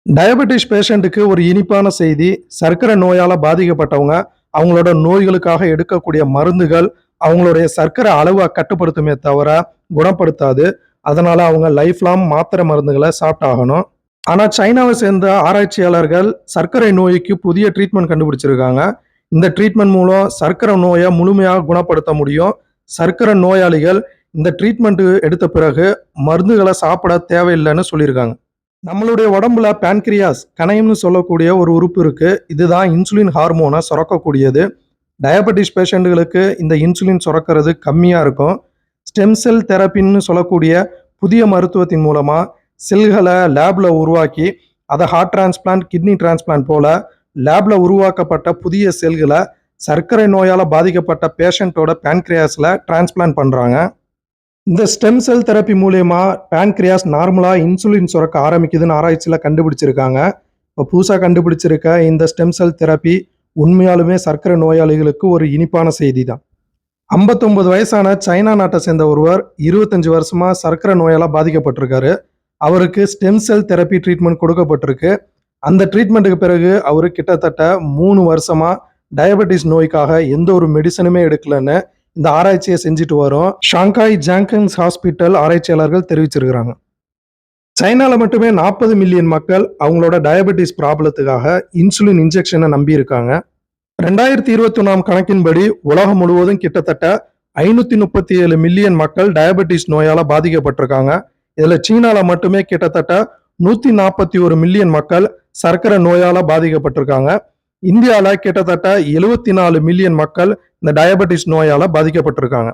Diabetes பேஷண்ட்டுக்கு ஒரு இனிப்பான செய்தி. சர்க்கரை நோயால பாதிக்கப்பட்டவங்க, அவங்களோட நோய்களுக்காக எடுக்கக்கூடிய மருந்துகள், அவங்களுடைய சர்க்கரை அளவ கட்டுப்படுத்துமே தவிர, குணப்படுத்தாது. அதனால அவங்க லைஃப் லாங் மாத்திரை மருந்துகள சாப்ட்டாகணும். ஆனா சைனாவ சேர்ந்த ஆராய்ச்சியாளர்கள் சர்க்கரை நோய்க்கு புதிய ட்ரீட்மெண்ட் கண்டுபிடிச்சிருக்காங்க. இந்த ட்ரீட்மெண்ட் மூலம் சர்க்கரை நோய முழுமையாக குணப்படுத்த முடியும். சர்க்கரை நோயாளிகள் இந்த ட்ரீட்மெண்ட் எடுத்த பிறகு மருந்துகள சாப்பிட தேவையில்லைன்னு சொல்லியிருக்காங்க. நம்மளுடைய உடம்புல பான்கிரியாஸ் கணையம்னு சொல்லக்கூடிய ஒரு உறுப்பு இருக்கு. இதுதான் இன்சுலின் ஹார்மோனை சுரக்கக்கூடியது. டயபெட்டிஸ் பேஷண்ட்டுகளுக்கு இந்த இன்சுலின் சுரக்கிறது கம்மியா இருக்கும். ஸ்டெம் செல் தெரப்பின்னு சொல்லக்கூடிய புதிய மருத்துவத்தின் மூலமா செல்களை லேப்ல உருவாக்கி அதை ஹார்ட் டிரான்ஸ்பிளான்ட், கிட்னி டிரான்ஸ்பிளான்ட் போல லேப்ல உருவாக்கப்பட்ட புதிய செல்களை சர்க்கரை நோயால பாதிக்கப்பட்ட பேஷண்ட்டோட பான்கிரியாஸ்ல டிரான்ஸ்பிளான்ட் பண்றாங்க. இந்த ஸ்டெம் செல் தெரப்பி மூலியமா பான்கிரியாஸ் நார்மலா இன்சுலின் சுரக்க ஆரம்பிக்குதுன்னு ஆராய்ச்சியில கண்டுபிடிச்சிருக்காங்க. இப்போ புதுசா கண்டுபிடிச்சிருக்க இந்த ஸ்டெம் செல் தெரப்பி உண்மையாலுமே சர்க்கரை நோயாளிகளுக்கு ஒரு இனிப்பான செய்தி தான். 59 வயசான சைனா நாட்டை சேர்ந்த ஒருவர் 25 வருஷமா சர்க்கரை நோயால பாதிக்கப்பட்டிருக்காரு. அவருக்கு ஸ்டெம் செல் தெரப்பி ட்ரீட்மெண்ட் கொடுக்கப்பட்டிருக்கு. அந்த ட்ரீட்மெண்ட்டுக்கு பிறகு அவரு கிட்டத்தட்ட 3 வருஷமா டயபெட்டிஸ் நோய்க்காக எந்த ஒரு மெடிசனுமே எடுக்கலன்னு இந்த ஆராய்ச்சியை செஞ்சுட்டு வரும் ஷாங்காய் ஜாங்கன்ஸ் ஹாஸ்பிட்டல் ஆராய்ச்சியாளர்கள் தெரிவிச்சிருக்கிறாங்க. சைனால மட்டுமே 40 மில்லியன் மக்கள் அவங்களோட டயபெட்டிஸ் ப்ராப்ளத்துக்காக இன்சுலின் இன்ஜெக்ஷனை நம்பி இருக்காங்க. 2021 கணக்கின்படி உலகம் முழுவதும் கிட்டத்தட்ட 537 மில்லியன் மக்கள் டயபெட்டிஸ் நோயால பாதிக்கப்பட்டிருக்காங்க. இதுல சீனால மட்டுமே கிட்டத்தட்ட 141 மில்லியன் மக்கள் சர்க்கரை நோயால பாதிக்கப்பட்டிருக்காங்க. இந்தியாவில் கிட்டத்தட்ட 74 மில்லியன் மக்கள் இந்த டயபெட்டிஸ் நோயால பாதிக்கப்பட்டிருக்காங்க.